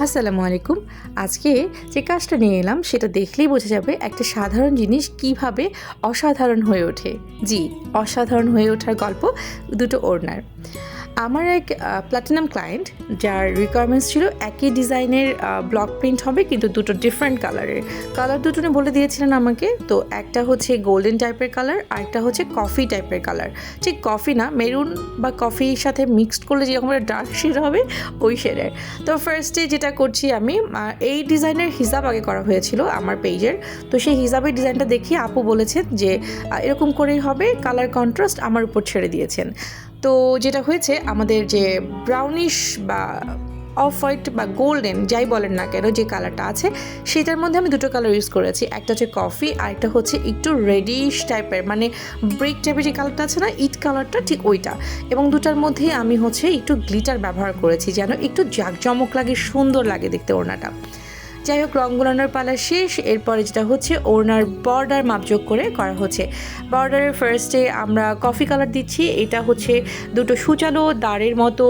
আসসালামু আলাইকুম। আজকে যে কাজটা নিয়ে এলাম সেটা দেখলেই বোঝা যাবে একটা সাধারণ জিনিস কিভাবে অসাধারণ হয়ে ওঠে। জি, অসাধারণ হয়ে ওঠার গল্প দুটো ওড়নার। আমার এক প্ল্যাটিনাম ক্লায়েন্ট যার রিকোয়ারমেন্টস ছিল একই ডিজাইনের ব্লক প্রিন্ট হবে কিন্তু দুটো ডিফারেন্ট কালারের। কালার দুটো উনি বলে দিয়েছিলেন আমাকে। তো একটা হচ্ছে গোল্ডেন টাইপের কালার আর একটা হচ্ছে কফি টাইপের কালার। ঠিক কফি না, মেরুন বা কফির সাথে মিক্সড করলে যেরকম একটা ডার্ক শেড হবে ওই শেডের। তো ফার্স্টে যেটা করছি আমি এই ডিজাইনের হিসাব আগে করা হয়েছিল আমার পেজের। তো সেই হিসাবের ডিজাইনটা দেখিয়ে আপু বলেছেন যে এরকম করেই হবে, কালার কন্ট্রাস্ট আমার উপর ছেড়ে দিয়েছেন। তো যেটা হয়েছে আমাদের যে ব্রাউনিশ বা অফ হোয়াইট বা গোল্ডেন যাই বলেন না কেন যে কালারটা আছে সেটার মধ্যে আমি দুটো কালার ইউজ করেছি। একটা হচ্ছে কফি আর একটা হচ্ছে একটু রেডিশ টাইপের, মানে ব্রিক টাইপের যে কালারটা আছে না, ইট কালারটা, ঠিক ওইটা। এবং দুটার মধ্যে আমি হচ্ছে একটু গ্লিটার ব্যবহার করেছি যেন একটু জাঁকজমক লাগে, সুন্দর লাগে দেখতে ওড়নাটা। যাই হোক, রং গোলানোর পালা শেষ। এরপরে যেটা হচ্ছে ওড়নার বর্ডার মাপযোগ করে করা হচ্ছে। বর্ডারের ফার্স্টে আমরা কফি কালার দিচ্ছি। এটা হচ্ছে দুটো সুচালো দাঁড়ের মতো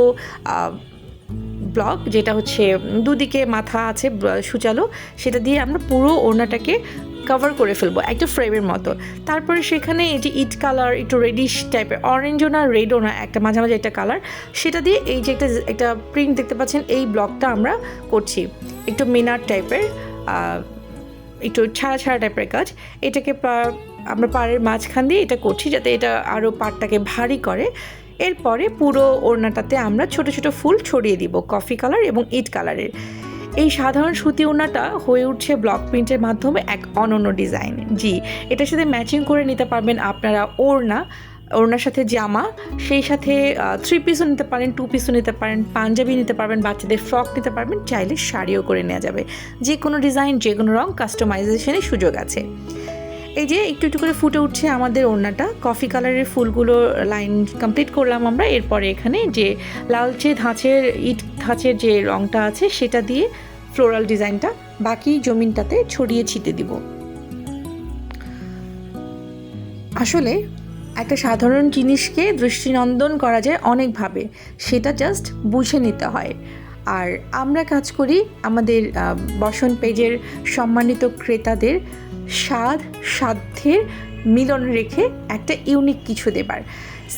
ব্লক, যেটা হচ্ছে দুদিকে মাথা আছে সুচালো, সেটা দিয়ে আমরা পুরো ওড়নাটাকে কভার করে ফেলবো একটা ফ্রেমের মতো। তারপরে সেখানে এই যে ইট কালার, একটু রেডিশ টাইপের, অরেঞ্জও না রেডও না, একটা মাঝামাঝি একটা কালার, সেটা দিয়ে এই যে একটা প্রিন্ট দেখতে পাচ্ছেন, এই ব্লকটা আমরা করছি। একটু মিনার টাইপের, একটু ছাড়া ছাড়া টাইপের কাজ। এটাকে আমরা পাড়ের মাঝখান দিয়ে এটা করছি যাতে এটা আরও পাড়টাকে ভারী করে। এরপরে পুরো ওড়নাটাতে আমরা ছোট ছোট ফুল ছড়িয়ে দিব কফি কালার এবং ইট কালারের। এই সাধারণ সুতি ওড়নাটা হয়ে উঠছে ব্লক প্রিন্টের মাধ্যমে এক অনন্য ডিজাইন। জি, এটার সাথে ম্যাচিং করে নিতে পারবেন আপনারা ওড়নার সাথে জামা, সেই সাথে 3 পিসও নিতে পারেন, 2 পিসও নিতে পারেন, পাঞ্জাবি নিতে পারবেন, বাচ্চাদের ফ্রক নিতে পারবেন, চাইলে শাড়িও করে নেওয়া যাবে। যে কোনো ডিজাইন, যে কোনো রং, কাস্টমাইজেশনের সুযোগ আছে। এই যে একটু একটু করে ফুটে উঠছে আমাদের ওড়নাটা। কফি কালারের ফুলগুলো লাইন কমপ্লিট করলাম আমরা। এরপরে এখানে যে লালচে ইট ধাঁচের যে রংটা আছে সেটা দিয়ে ফ্লোরাল ডিজাইনটা বাকি জমিনটাতে ছড়িয়ে ছিটে দিব। আসলে একটা সাধারণ জিনিসকে দৃষ্টিনন্দন করা যায় অনেকভাবে, সেটা জাস্ট বুঝে নিতে হয়। আর আমরা কাজ করি আমাদের বসন পেজের সম্মানিত ক্রেতাদের সাধ্যের মিলন রেখে একটা ইউনিক কিছু দেবার।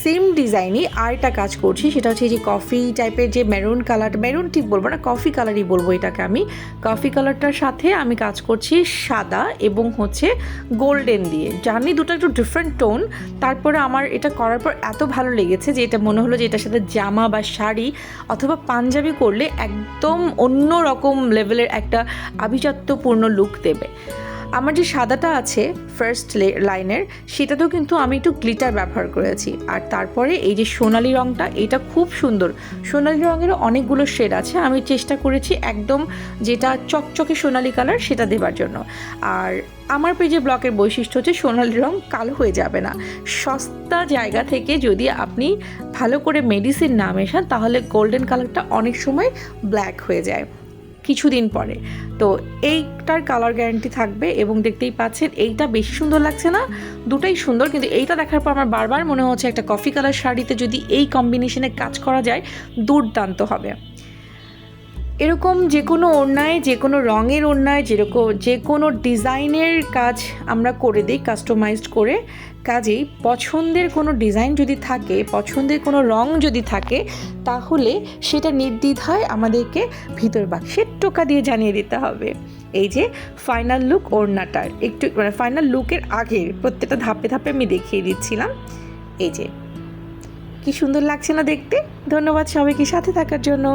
সেম ডিজাইনই আরেকটা কাজ করছি, সেটা হচ্ছে যে কফি টাইপের যে মেরুন কালার, মেরুন ঠিক বলবো না, কফি কালারই বলবো এটাকে আমি। কফি কালারটার সাথে আমি কাজ করছি সাদা এবং হচ্ছে গোল্ডেন দিয়ে। জানি দুটো একটু ডিফারেন্ট টোন, তারপরে আমার এটা করার পর এত ভালো লেগেছে যে এটা মনে হলো যে এটার সাথে জামা বা শাড়ি অথবা পাঞ্জাবি করলে একদম অন্য রকম লেভেলের একটা আভিজাত্যপূর্ণ লুক দেবে। আমার যে সাদাটা আছে ফার্স্ট লাইনের, সেটাতেও কিন্তু আমি একটু গ্লিটার ব্যবহার করেছি। আর তারপরে এই যে সোনালি রঙটা, এটা খুব সুন্দর। সোনালি রঙেরও অনেকগুলো শেড আছে, আমি চেষ্টা করেছি একদম যেটা চকচকে সোনালি কালার সেটা দেবার জন্য। আর আমার পেজে ব্লকের বৈশিষ্ট্য হচ্ছে সোনালি রঙ কালো হয়ে যাবে না। সস্তা জায়গা থেকে যদি আপনি ভালো করে মেডিসিন না মেশান তাহলে গোল্ডেন কালারটা অনেক সময় ব্ল্যাক হয়ে যায় কিছুদিন পরে। তো এইটার কালার গ্যারান্টি থাকবে। এবং দেখতেই পাচ্ছেন এইটা বেশি সুন্দর লাগছে না, দুটাই সুন্দর, কিন্তু এইটা দেখার পর আমার বারবার মনে হচ্ছে একটা কফি কালার শাড়িতে যদি এই কম্বিনেশনে কাজ করা যায় দুর্দান্ত হবে। এরকম যে কোনো ওড়নায়, যে কোনো রঙের ওড়নায়, যে কোনো ডিজাইনের কাজ আমরা করে দিই কাস্টমাইজড করে। কাজেই পছন্দের কোনো ডিজাইন যদি থাকে, পছন্দের কোনো রং যদি থাকে, তাহলে সেটা নির্দ্বিধায় আমাদেরকে ভিতর বাক্সে টোকা দিয়ে জানিয়ে দিতে হবে। এই যে ফাইনাল লুক ওড়নাটার একটু, মানে ফাইনাল লুকের আগের প্রত্যেকটা ধাপে ধাপে আমি দেখিয়ে দিচ্ছিলাম। এই যে কি সুন্দর লাগছে না দেখতে। ধন্যবাদ সবাইকে সাথে থাকার জন্য।